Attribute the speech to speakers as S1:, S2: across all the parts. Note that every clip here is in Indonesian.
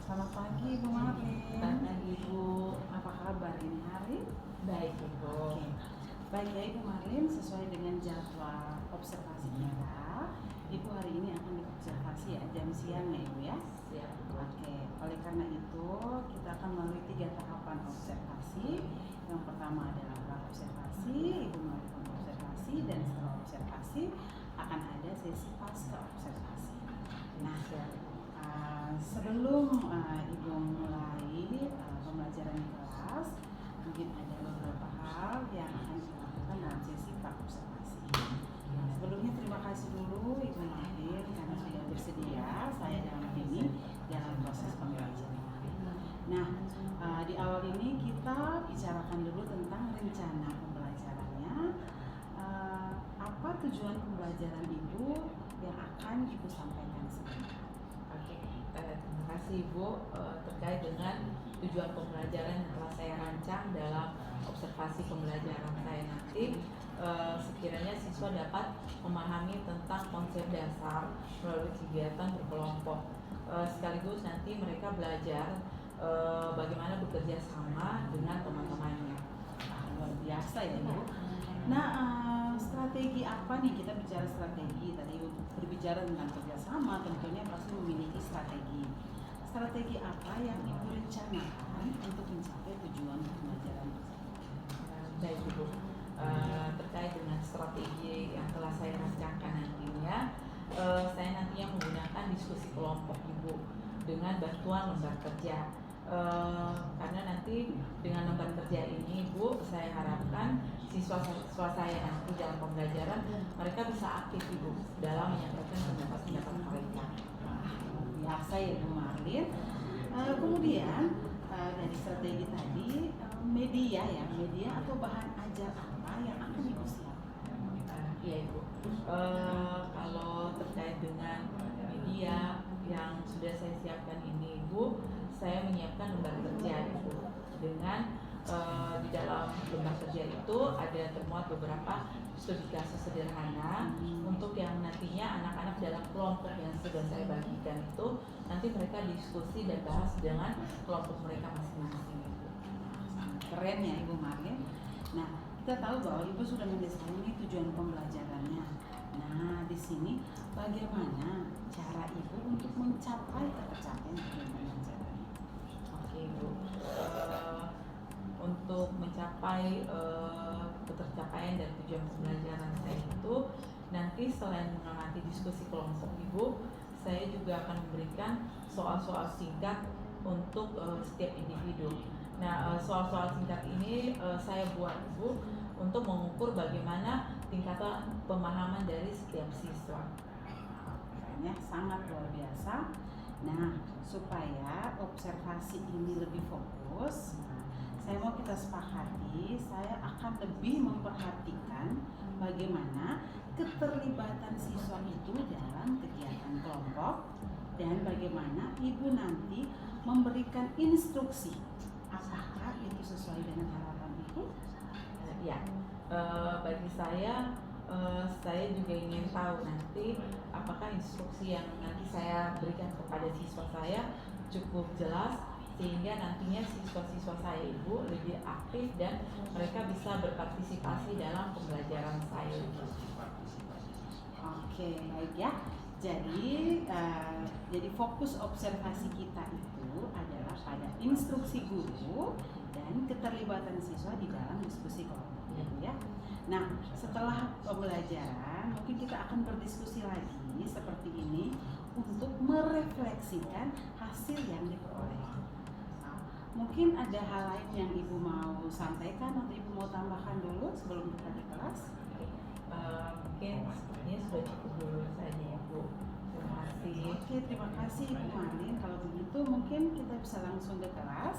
S1: Selamat pagi Bu Marlin.
S2: Selamat pagi Ibu.
S1: Apa kabar ini hari?
S2: Baik Ibu.
S1: Oke. Baik ya Ibu Marlin, sesuai dengan jadwal observasi kita, Ibu hari ini akan diobservasi ya jam siang ya Ibu ya.
S2: Siap.
S1: Oke. Oleh karena itu kita akan melalui 3 tahapan observasi. Yang pertama adalah pra observasi, Ibu melakukan observasi, dan setelah observasi akan ada sesi pasca observasi. Nah, sebelum Ibu mulai pembelajaran di kelas, mungkin ada beberapa hal yang akan dilakukan dalam sesi pra observasi. Nah, sebelumnya terima kasih dulu Ibu Marlin karena sudah bersedia saya dalam ini dalam proses pembelajaran. Nah, di awal ini kita bicarakan dulu tentang rencana pembelajarannya. Apa tujuan pembelajaran Ibu yang akan Ibu sampaikan sebentar?
S2: Oke, terima kasih Ibu. Terkait dengan tujuan pembelajaran yang telah saya rancang dalam observasi pembelajaran saya nanti, sekiranya siswa dapat memahami tentang konsep dasar melalui kegiatan berkelompok. Sekaligus nanti mereka belajar bagaimana bekerja sama dengan teman-temannya.
S1: Luar biasa ya Bu. Nah, strategi apa nih, kita bicara strategi tadi, untuk berbicara tentang kerjasama tentunya pasti memiliki strategi. Strategi apa yang Ibu rencanakan untuk mencapai tujuan pembelajaran tersebut?
S2: Baik Ibu, terkait dengan strategi yang telah saya rancangkan nantinya, saya nantinya menggunakan diskusi kelompok Ibu dengan bantuan lembar kerja. Karena nanti dengan lembar kerja ini Bu, saya harapkan siswa-siswa saya nanti dalam pembelajaran mereka bisa aktif Ibu dalam menyampaikan pendapat-pendapat mereka.
S1: Biasa ya Bu Marlin. Kemudian dari strategi tadi, media atau bahan ajar apa yang akan Ibu siapkan?
S2: Iya Ibu, kalau terkait dengan media yang sudah saya siapkan ini Ibu, saya menyiapkan lembar kerja Ibu dengan di dalam lembar kerja itu ada termuat beberapa studi kasus sederhana untuk yang nantinya anak-anak dalam kelompok yang sudah saya bagikan itu nanti mereka diskusi dan bahas dengan kelompok mereka masing-masing.
S1: Keren ya Ibu Marlin. Nah, kita tahu bahwa Ibu sudah mendesain ini tujuan pembelajarannya. Nah, di sini bagaimana cara Ibu untuk mencapai tercapaian tujuan pembelajarannya?
S2: Oke Ibu, untuk mencapai ketercapaian dan tujuan pembelajaran saya itu nanti selain mengamati diskusi kelompok Ibu, saya juga akan memberikan soal-soal singkat untuk setiap individu. Nah, soal-soal singkat ini saya buat Ibu untuk mengukur bagaimana tingkatan pemahaman dari setiap siswa.
S1: Kayaknya sangat luar biasa. Nah, supaya observasi ini lebih fokus, saya mau kita sepakati, saya akan lebih memperhatikan bagaimana keterlibatan siswa itu dalam kegiatan kelompok dan bagaimana Ibu nanti memberikan instruksi. Apakah itu sesuai dengan harapan Ibu?
S2: Ya, bagi saya juga ingin tahu nanti apakah instruksi yang nanti saya berikan kepada siswa saya cukup jelas sehingga nantinya siswa-siswa saya Ibu lebih aktif dan mereka bisa berpartisipasi dalam pembelajaran saya.
S1: Oke, baik ya. Jadi fokus observasi kita itu adalah pada instruksi guru dan keterlibatan siswa di dalam diskusi kelompok, ya. Nah, setelah pembelajaran mungkin kita akan berdiskusi lagi seperti ini untuk merefleksikan hasil yang diperoleh. Mungkin ada hal lain yang Ibu mau sampaikan atau Ibu mau tambahkan dulu sebelum kita di kelas?
S2: Mungkin sepertinya sudah cukup dulu saja ya Bu. Terima kasih.
S1: Oke, terima kasih Ibu Marlin. Kalau begitu mungkin kita bisa langsung ke kelas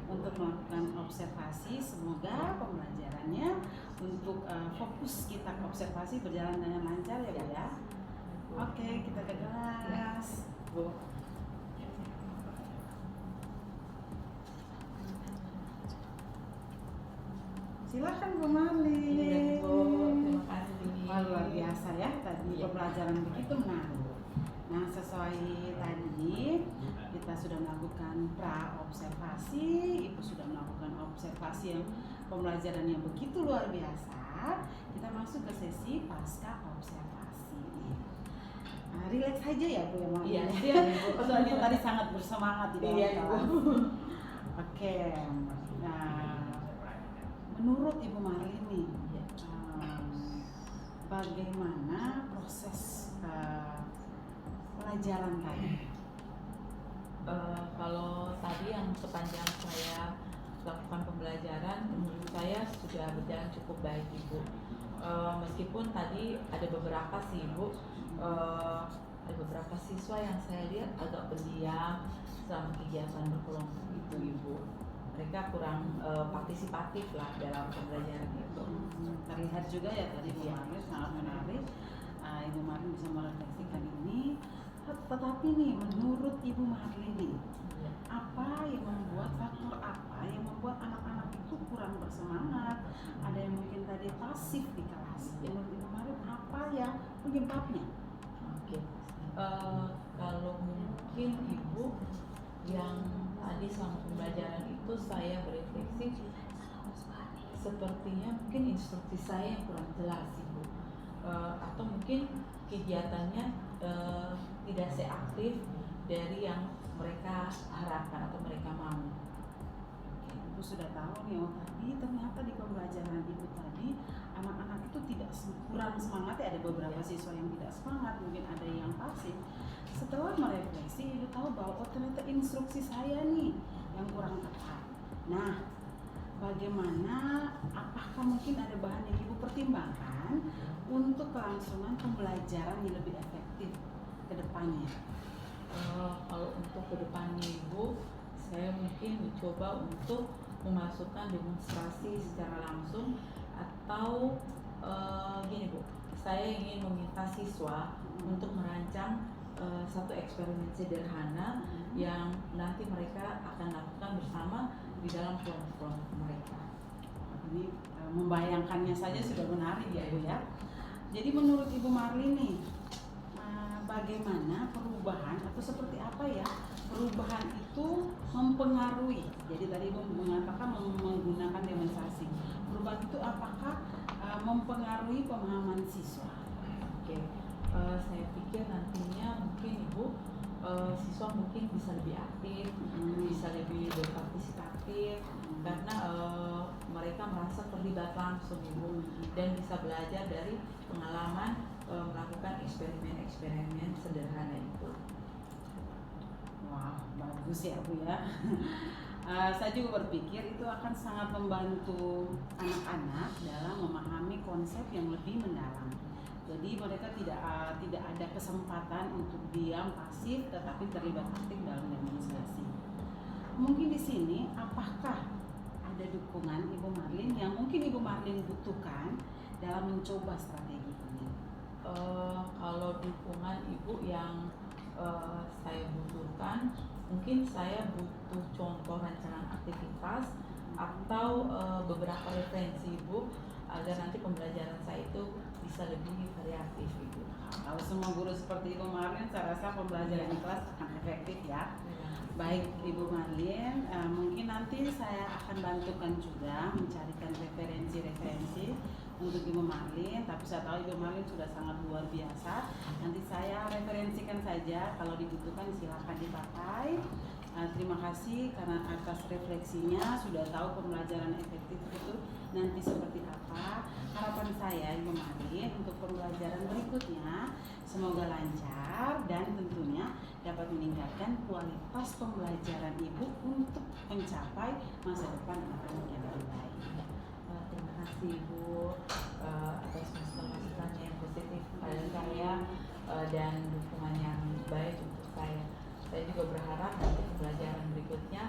S1: untuk melakukan observasi. Semoga pembelajarannya untuk fokus kita ke observasi berjalan dengan lancar ya Bu ya. Oke, kita ke kelas.
S2: Bu.
S1: Silakan Bu Marlin.
S2: Iya Bu, terima kasih.
S1: Luar biasa ya tadi pembelajaran begitu menarik. Nah, sesuai tadi kita kita sudah melakukan pra-observasi, Ibu sudah melakukan observasi yang pembelajaran yang begitu luar biasa. Kita masuk ke sesi pasca observasi. Relax aja ya Bu ya, Mak.
S2: Iya,
S1: Soalnya tadi sangat bersemangat di dalam kelas. Oke. Nah, menurut Ibu Marlin nih, bagaimana proses pelajaran tadi?
S2: Kalau tadi yang sepanjang saya lakukan pembelajaran, menurut saya sudah berjalan cukup baik Ibu. Meskipun tadi ada beberapa sih Ibu, ada beberapa siswa yang saya lihat agak pendiam selama kegiatan berkelompok itu Ibu. Mereka kurang partisipatif lah dalam pembelajaran itu.
S1: Terlihat juga ya tadi Bu Marlin sangat menarik. Ibu Marlin bisa merefleksikan ini. Tetapi nih, menurut Ibu Marlin nih, apa yang membuat, faktor apa yang membuat anak-anak itu kurang bersemangat? Ada yang mungkin tadi pasif di kelas. Menurut Ibu Marlin, apa yang penyebabnya?
S2: Oke. Kalau mungkin Ibu yang tadi selama pembelajaran itu saya berefleksi, sepertinya mungkin instruksi saya yang kurang jelas Ibu, atau mungkin kegiatannya tidak seaktif dari yang mereka harapkan atau mereka mau.
S1: Ibu sudah tahu nih, tadi ternyata di pembelajaran Ibu tadi anak-anak itu kurang semangat ya, ada beberapa siswa yang tidak semangat, mungkin ada yang pasif. Setelah merefleksi, Ibu tahu bahwa ternyata instruksi saya nih yang kurang tepat. Nah, bagaimana, apakah mungkin ada bahan yang Ibu pertimbangkan untuk kelangsungan pembelajaran yang lebih efektif ke depannya?
S2: Kalau untuk ke depannya Ibu, saya mungkin mencoba untuk memasukkan demonstrasi secara langsung, atau gini Bu, saya ingin meminta siswa untuk merancang satu eksperimen sederhana yang nanti mereka akan lakukan bersama di dalam kelompok mereka.
S1: Ini membayangkannya saja sudah menarik ya Bu ya. Jadi menurut Ibu Marlin nih, bagaimana perubahan atau seperti apa ya perubahan itu mempengaruhi? Jadi tadi Ibu mengatakan menggunakan demonstrasi. Perubahan itu apakah mempengaruhi pemahaman siswa?
S2: Oke. Saya pikir nantinya mungkin Ibu, siswa mungkin bisa lebih aktif, bisa lebih berpartisipatif, karena mereka merasa terlibat langsung Ibu, dan bisa belajar dari pengalaman melakukan eksperimen-eksperimen sederhana itu.
S1: Wah, bagus ya Bu ya. Saya juga berpikir itu akan sangat membantu anak-anak dalam memahami konsep yang lebih mendalam. Jadi mereka tidak ada kesempatan untuk diam pasif, tetapi terlibat aktif dalam demonstrasi. Mungkin di sini apakah ada dukungan Ibu Marlin yang mungkin Ibu Marlin butuhkan dalam mencoba strategi ini?
S2: Kalau dukungan Ibu yang saya butuhkan, mungkin saya butuh contoh rancangan aktivitas atau beberapa referensi Ibu, agar nanti pembelajaran saya itu bisa lebih variatif Ibu.
S1: Kalau semua guru seperti Ibu Marlin, saya rasa pembelajaran di kelas akan efektif ya. Baik Ibu Marlin, mungkin nanti saya akan bantukan juga mencarikan referensi-referensi untuk Ibu Marlin, tapi saya tahu Ibu Marlin sudah sangat luar biasa. Nanti saya referensikan saja, kalau dibutuhkan silakan dipakai. Terima kasih karena atas refleksinya, sudah tahu pembelajaran efektif itu nanti seperti apa. Harapan saya Ibu Marlin untuk pembelajaran berikutnya semoga lancar dan tentunya dapat meningkatkan kualitas pembelajaran Ibu untuk mencapai masa depan anak-anak yang lebih baik.
S2: Terima kasih Ibu atas masukan-masukan yang positif pada saya dan dukungan yang baik untuk saya. Saya juga berharap nanti pembelajaran berikutnya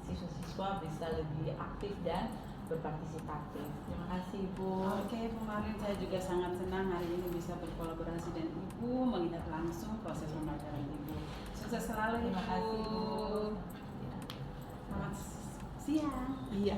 S2: siswa-siswa bisa lebih aktif dan berpartisipatif. Terima kasih Ibu.
S1: Oke Bu Marlin, saya juga sangat senang hari ini bisa berkolaborasi dengan Ibu, melihat langsung proses pembelajaran Ibu. Sukses selalu Ibu.
S2: Terima kasih Ibu.
S1: Selamat siang.
S2: Iya.